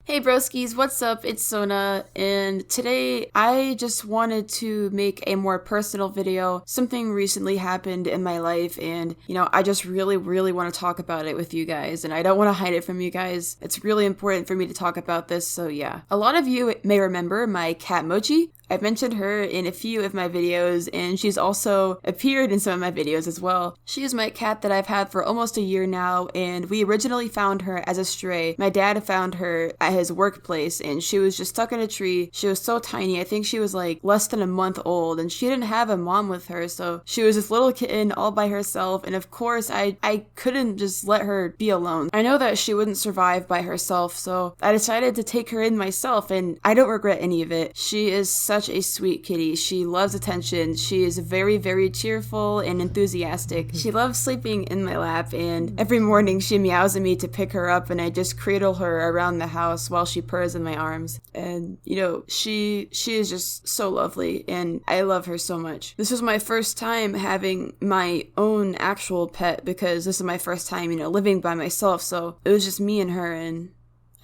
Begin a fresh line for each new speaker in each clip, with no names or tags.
Hey broskies, what's up? It's Sona, and today I just wanted to make a more personal video. Something recently happened in my life, and I just really want to talk about it with you guys, and I don't want to hide it from you guys. It's really important for me to talk about this, so yeah. A lot of you may remember my cat Mochi. I've mentioned her in a few of my videos, and she's also appeared in some of my videos as well. She is my cat that I've had for almost a year now, and we originally found her as a stray. My dad found her at his workplace, and she was just stuck in a tree. She was so tiny. I think she was like less than a month old, and she didn't have a mom with her, so she was this little kitten all by herself, and of course I couldn't just let her be alone. I know that she wouldn't survive by herself, so I decided to take her in myself, and I don't regret any of it. She is such a sweet kitty. She loves attention. She is very cheerful and enthusiastic. She loves sleeping in my lap, and every morning she meows at me to pick her up, and I just cradle her around the house while she purrs in my arms. And she is just so lovely, and I love her so much. This was my first time having my own actual pet, because this is my first time living by myself, so it was just me and her, and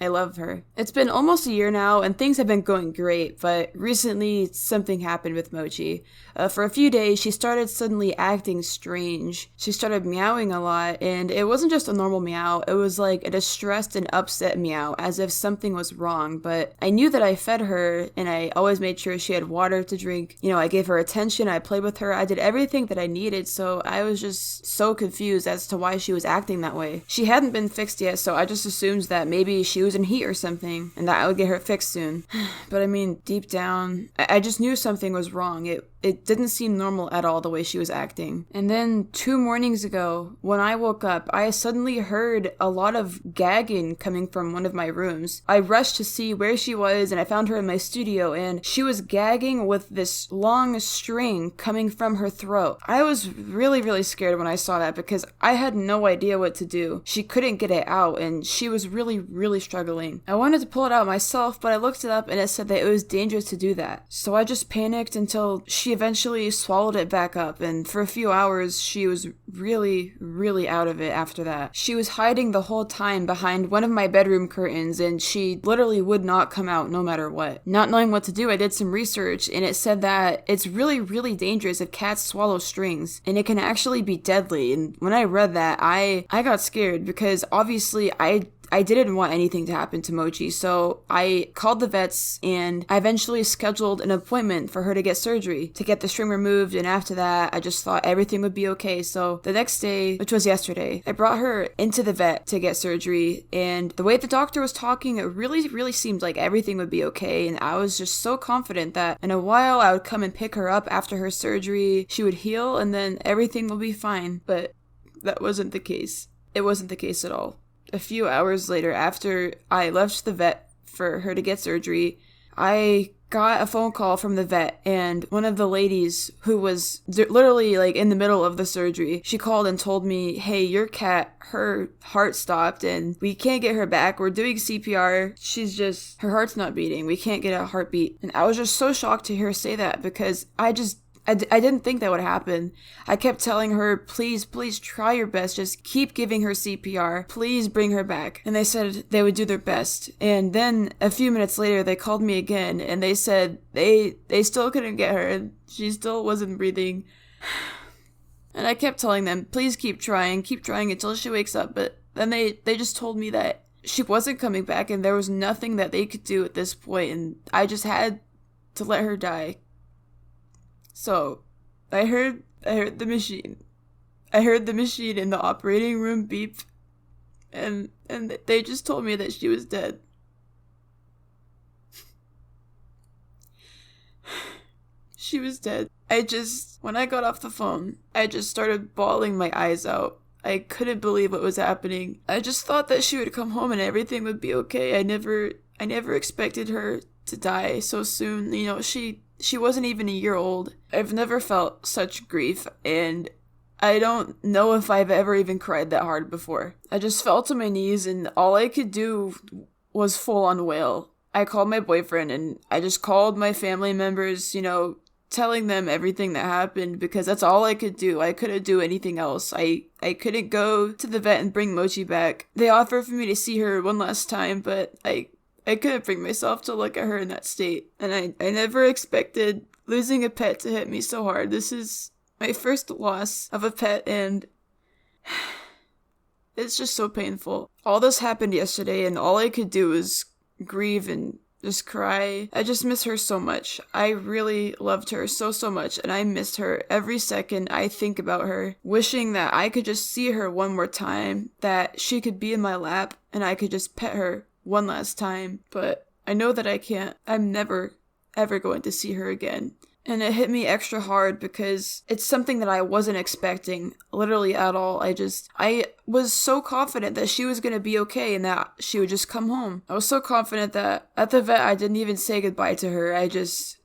I love her. It's been almost a year now, and things have been going great, but recently something happened with Mochi. For a few days, she started suddenly acting strange. She started meowing a lot, and it wasn't just a normal meow, it was like a distressed and upset meow, as if something was wrong, but I knew that I fed her, and I always made sure she had water to drink. I gave her attention, I played with her, I did everything that I needed, so I was just so confused as to why she was acting that way. She hadn't been fixed yet, so I just assumed that maybe she was in heat or something, and that I would get her fixed soon. But I mean, deep down, I just knew something was wrong. It didn't seem normal at all the way she was acting. And then 2 mornings ago, when I woke up, I suddenly heard a lot of gagging coming from one of my rooms. I rushed to see where she was, and I found her in my studio, and she was gagging with this long string coming from her throat. I was really scared when I saw that, because I had no idea what to do. She couldn't get it out, and she was really struggling. I wanted to pull it out myself, but I looked it up and it said that it was dangerous to do that. So I just panicked until she eventually swallowed it back up, and for a few hours she was really out of it after that. She was hiding the whole time behind one of my bedroom curtains, and she literally would not come out no matter what. Not knowing what to do, I did some research, and it said that it's really dangerous if cats swallow strings, and it can actually be deadly. And when I read that, I got scared, because obviously I didn't want anything to happen to Mochi, so I called the vets, and I eventually scheduled an appointment for her to get surgery, to get the string removed, and after that, I just thought everything would be okay. So the next day, which was yesterday, I brought her into the vet to get surgery, and the way the doctor was talking, it really seemed like everything would be okay, and I was just so confident that in a while I would come and pick her up after her surgery, she would heal, and then everything will be fine. But that wasn't the case. It wasn't the case at all. A few hours later, after I left the vet for her to get surgery, I got a phone call from the vet, and one of the ladies who was literally like in the middle of the surgery, she called and told me, hey, your cat, her heart stopped and we can't get her back. We're doing CPR. Her heart's not beating. We can't get a heartbeat. And I was just so shocked to hear her say that, because I didn't think that would happen. I kept telling her, please try your best. Just keep giving her CPR. Please bring her back. And they said they would do their best. And then a few minutes later, they called me again, and they said they still couldn't get her, and she still wasn't breathing. And I kept telling them, please keep trying until she wakes up. But then they just told me that she wasn't coming back, and there was nothing that they could do at this point, and I just had to let her die. So, I heard the machine. I heard the machine in the operating room beep, and they just told me that she was dead. She was dead. When I got off the phone, I just started bawling my eyes out. I couldn't believe what was happening. I just thought that she would come home and everything would be okay. I never expected her to die so soon. She wasn't even a year old. I've never felt such grief, and I don't know if I've ever even cried that hard before. I just fell to my knees, and all I could do was full on wail. I called my boyfriend, and I just called my family members, telling them everything that happened, because that's all I could do. I couldn't do anything else. I couldn't go to the vet and bring Mochi back. They offered for me to see her one last time, but I I couldn't bring myself to look at her in that state. And I never expected losing a pet to hit me so hard. This is my first loss of a pet, and it's just so painful. All this happened yesterday, and all I could do was grieve and just cry. I just miss her so much. I really loved her so much, and I missed her every second I think about her, wishing that I could just see her one more time, that she could be in my lap, and I could just pet her one last time. But I know that I can't. I'm never, ever going to see her again. And it hit me extra hard because it's something that I wasn't expecting, literally at all. I was so confident that she was going to be okay and that she would just come home. I was so confident that at the vet I didn't even say goodbye to her. I just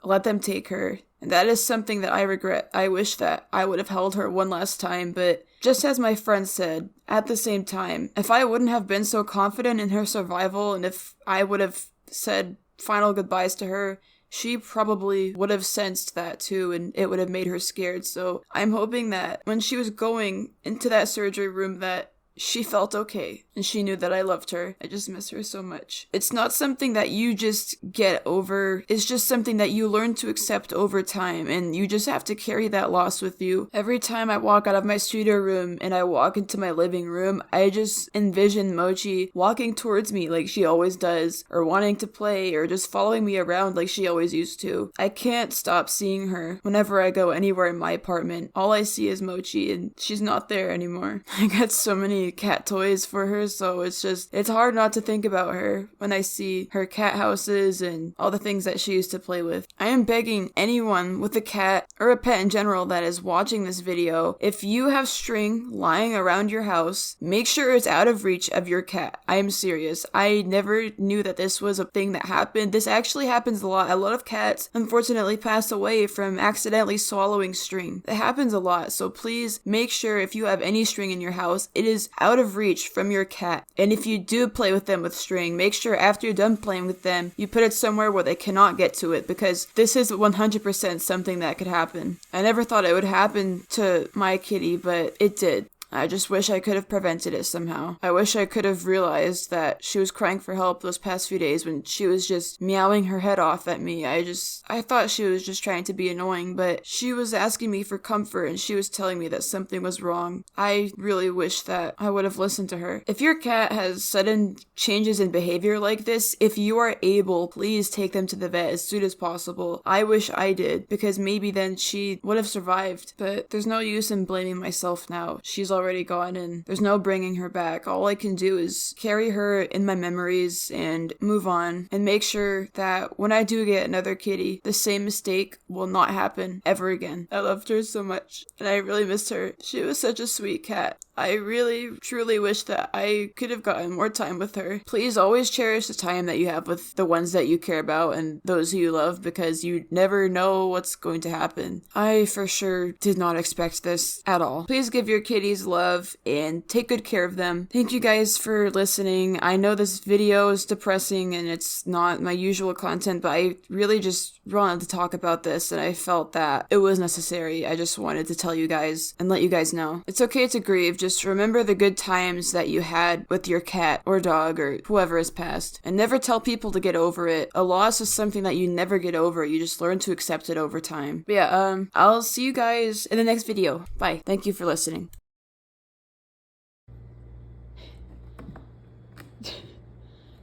let them take her. And that is something that I regret. I wish that I would have held her one last time, but just as my friend said, at the same time, if I wouldn't have been so confident in her survival, and if I would have said final goodbyes to her, she probably would have sensed that too, and it would have made her scared. So I'm hoping that when she was going into that surgery room that she felt okay, and she knew that I loved her. I just miss her so much. It's not something that you just get over. It's just something that you learn to accept over time, and you just have to carry that loss with you. Every time I walk out of my studio room and I walk into my living room, I just envision Mochi walking towards me like she always does, or wanting to play, or just following me around like she always used to. I can't stop seeing her. Whenever I go anywhere in my apartment, all I see is Mochi, and she's not there anymore. I got so many cat toys for her, so it's hard not to think about her when I see her cat houses and all the things that she used to play with. I am begging anyone with a cat or a pet in general that is watching this video, if you have string lying around your house, make sure it's out of reach of your cat. I am serious. I never knew that this was a thing that happened. This actually happens a lot. A lot of cats unfortunately pass away from accidentally swallowing string. It happens a lot, so please make sure if you have any string in your house, it is out of reach from your cat. And if you do play with them with string, make sure after you're done playing with them, you put it somewhere where they cannot get to it, because this is 100% something that could happen. I never thought it would happen to my kitty, but it did. I just wish I could have prevented it somehow. I wish I could have realized that she was crying for help those past few days when she was just meowing her head off at me. I thought she was just trying to be annoying, but she was asking me for comfort and she was telling me that something was wrong. I really wish that I would have listened to her. If your cat has sudden changes in behavior like this, if you are able, please take them to the vet as soon as possible. I wish I did, because maybe then she would have survived, but there's no use in blaming myself now. She's already gone and there's no bringing her back. All I can do is carry her in my memories and move on and make sure that when I do get another kitty, the same mistake will not happen ever again. I loved her so much and I really missed her. She was such a sweet cat. I really, truly wish that I could have gotten more time with her. Please always cherish the time that you have with the ones that you care about and those who you love, because you never know what's going to happen. I for sure did not expect this at all. Please give your kitties love and take good care of them. Thank you guys for listening. I know this video is depressing and it's not my usual content, but I really just wanted to talk about this and I felt that it was necessary. I just wanted to tell you guys and let you guys know. It's okay to grieve. Just remember the good times that you had with your cat or dog or whoever has passed. And never tell people to get over it. A loss is something that you never get over. You just learn to accept it over time. But yeah, I'll see you guys in the next video. Bye. Thank you for listening.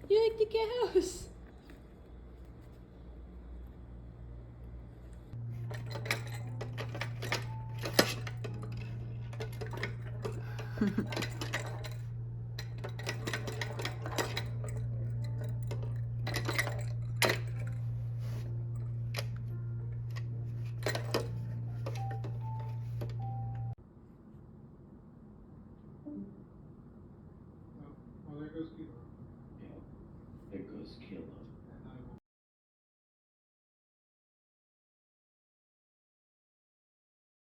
You like the cat house?
Oh, there goes Kilo.
Yeah, there goes Kayla.